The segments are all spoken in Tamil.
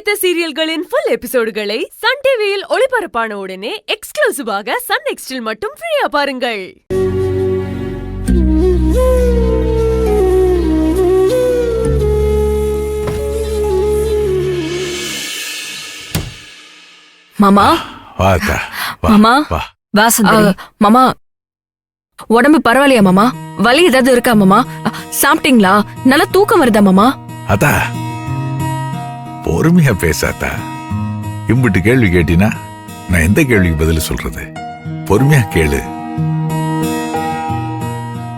பிடித்த சீரியல்களின் ஃபுல் எபிசோடுகளை சன் டிவியில் ஒளிபரப்பான உடனே எக்ஸ்க்ளூசிவாக சன் நெக்ஸ்டில் மட்டும் ஃப்ரீயா பாருங்கள். மாமா மாமா மாமா உடம்பு பரவாயில்லையா மாமா? வலி ஏதாவது இருக்கா மாமா? சாப்பிட்டீங்களா? நல்லா தூக்கம் வருதா மாமா? அதா பொறுமையா பேசாத்தா. இம்பிட்டு கேள்வி கேட்டினா நான் எந்த கேள்விக்கு பதில் சொல்றது? பொறுமையா கேளு.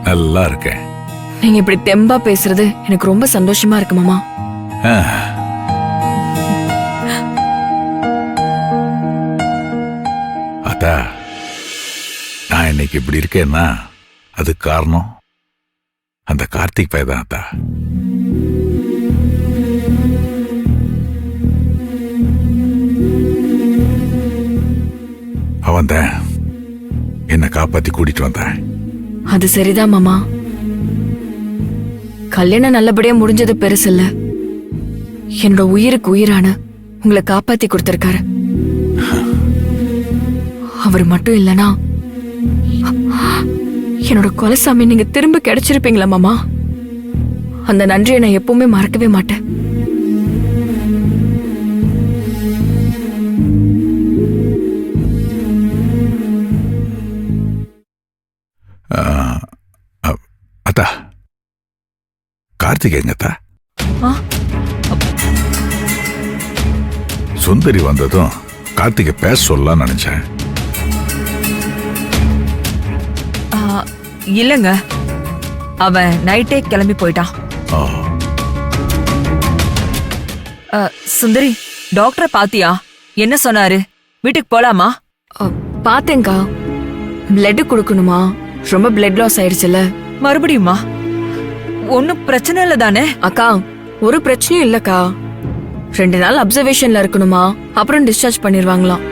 நல்லா இருக்கேன். நீங்க இப்படி தெம்பா பேசுறது எனக்கு ரொம்ப சந்தோஷமா இருக்கு மாமா. அதா நான் இன்னைக்கு இப்படி இருக்கேன்னா அது காரணம் அந்த கார்த்திக் பையதான். அதா அவன் தான் என்ன காப்பாத்தி கூட்டிட்டு வந்தான். அது சரிதான் மாமா. கல்யாணம் நல்லபடியா முடிஞ்சது பெருசு இல்ல, என்னோட உயிருக்கு உயிரான உங்களை காப்பாத்தி கொடுத்திருக்காரு. அவர் மட்டும் இல்லனா என்னோட கொலசாமி நீங்க திரும்ப கிடைச்சிருப்பீங்களா மாமா? அந்த நன்றியை நான் எப்பவுமே மறக்கவே மாட்டேன். அத்தா கார்த்திக் எங்கத்தா? சுந்தரி வந்ததும் கார்த்திகை பேச சொல்லலாம் நினைச்சேன். இல்லங்க, அவன் நைட்டே கிளம்பி போயிட்டான். சுந்தரி, டாக்டரை பாத்தியா? என்ன சொன்னாரு? வீட்டுக்கு போலாமா? பாத்தேங்கா. பிளட் கொடுக்கணுமா? ரொம்ப பிளட் லாஸ் ஆயிடுச்சுல. மறுபடியுமா? ஒன்னும் பிரச்சனை இல்ல தானே? அக்கா ஒரு பிரச்சனையும் இல்லக்கா. 2 நாள் அப்சர்வேஷன்ல இருக்கணுமா, அப்புறம் டிஸ்சார்ஜ் பண்ணிருவாங்களாம்.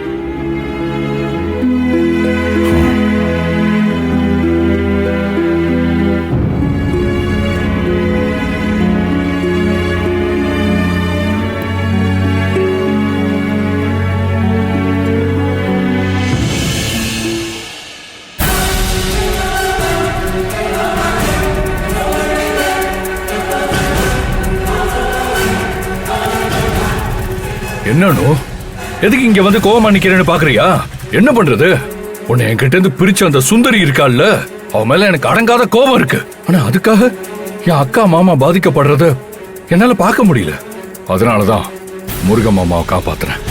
என்னன்னு எதுக்கு இங்க வந்து கோவமா நிக்கிறேன்னு பாக்குறியா? என்ன பண்றது? உன்னை என்கிட்ட இருந்து பிரிச்ச அந்த சுந்தரி இருக்காள்ல, அவ மேல எனக்கு அடங்காத கோபம் இருக்கு. ஆனா அதுக்காக என் அக்கா மாமா பாதிக்கப்படுறத என்னால பார்க்க முடியல. அதனாலதான் முருக மாமாவை காப்பாத்துறேன்.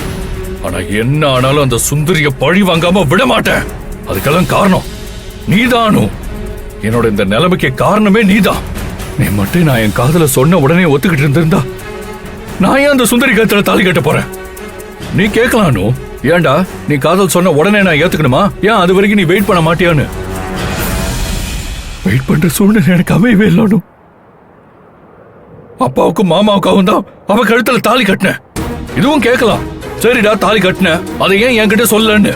ஆனா என்ன ஆனாலும் அந்த சுந்தரிய பழி வாங்காம விட மாட்டேன். அதுக்கெல்லாம் காரணம் நீதானு. என்னோட இந்த நிலைமைக்கு காரணமே நீதான். நீ மட்டும் நான் என் காதல சொன்ன உடனே ஒத்துக்கிட்டு இருந்திருந்தா நான் ஏன் அந்த சுந்தரி கழுத்துல தாலி கட்ட போறேன்? நீ கேட்கலானு, ஏண்டா நீ காதல் சொன்ன உடனே நான் ஏத்துக்கணுமா? ஏன் அது வரைக்கும் நீ வெயிட் பண்ண மாட்டியான்னு? வெயிட் பண்ற சூழ்நிலை எனக்கு அமையவே இல்லைன்னு. அப்பாவுக்கும் மாமாவுக்காவும் தான் அவ கழுத்துல தாலி கட்டினேன். இதுவும் கேட்கலாம். சரிடா, தாலி கட்டினேன், அதை ஏன் என்கிட்ட சொல்லன்னு?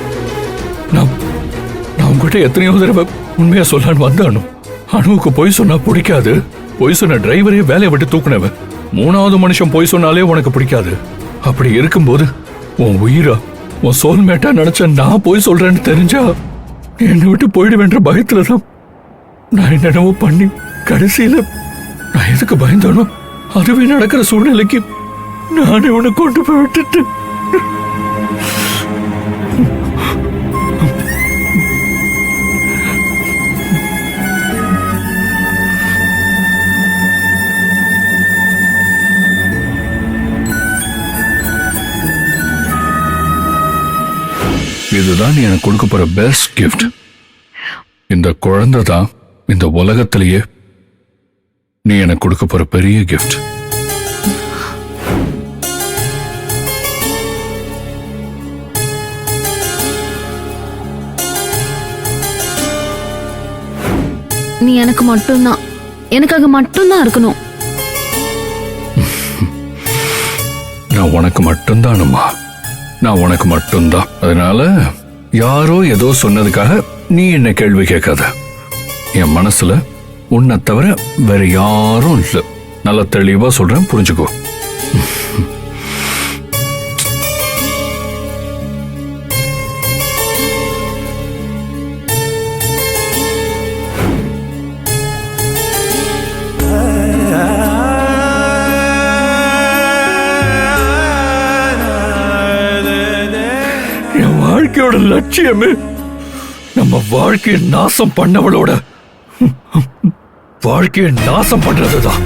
நான் உங்ககிட்ட எத்தனையோ தடவை உண்மையா சொல்லான்னு வந்தானு. அணுவுக்கு பொய் சொன்னா பிடிக்காது. பொய் சொன்ன டிரைவரே வேலையை விட்டு தூக்குனவ. 3வது மனுஷன் போய் சொன்னாலே உனக்கு பிடிக்காது. அப்படி இருக்கும்போது உன் உயிரா, உன் சோல்மேட்டா நினைச்ச நான் போய் சொல்றேன்னு தெரிஞ்சா என்னை விட்டு போயிடுவேன்ற பயத்துலதான் நான் என்னென்னவோ பண்ணி கடைசியில நான் எதுக்கு பயந்தானோ அதுவே நடக்கிற சூழ்நிலைக்கு நானே உன்னை கொண்டு போய் விட்டுட்டு. இதுதான் நீ எனக்கு கொடுக்க போற பெஸ்ட் கிஃப்ட். இந்த குழந்தை தான் இந்த உலகத்திலேயே நீ எனக்கு கொடுக்க போற பெரிய கிஃப்ட். நீ எனக்கு மட்டும்தான், எனக்காக மட்டும்தான் இருக்கணும். நான் உனக்கு மட்டும்தானுமா? நான் உனக்கு மட்டும்தான். அதனால யாரோ ஏதோ சொன்னதுக்காக நீ என்ன கேள்வி கேட்காத. என் மனசுல உன்னை தவிர வேற யாரும் இல்லை. நல்லா தெளிவா சொல்றேன், புரிஞ்சுக்கோ. வாழ்க்கையோட லட்சியமே நம்ம வாழ்க்கையை நாசம் பண்ணவளோட வாழ்க்கையை நாசம் பண்றதுதான்.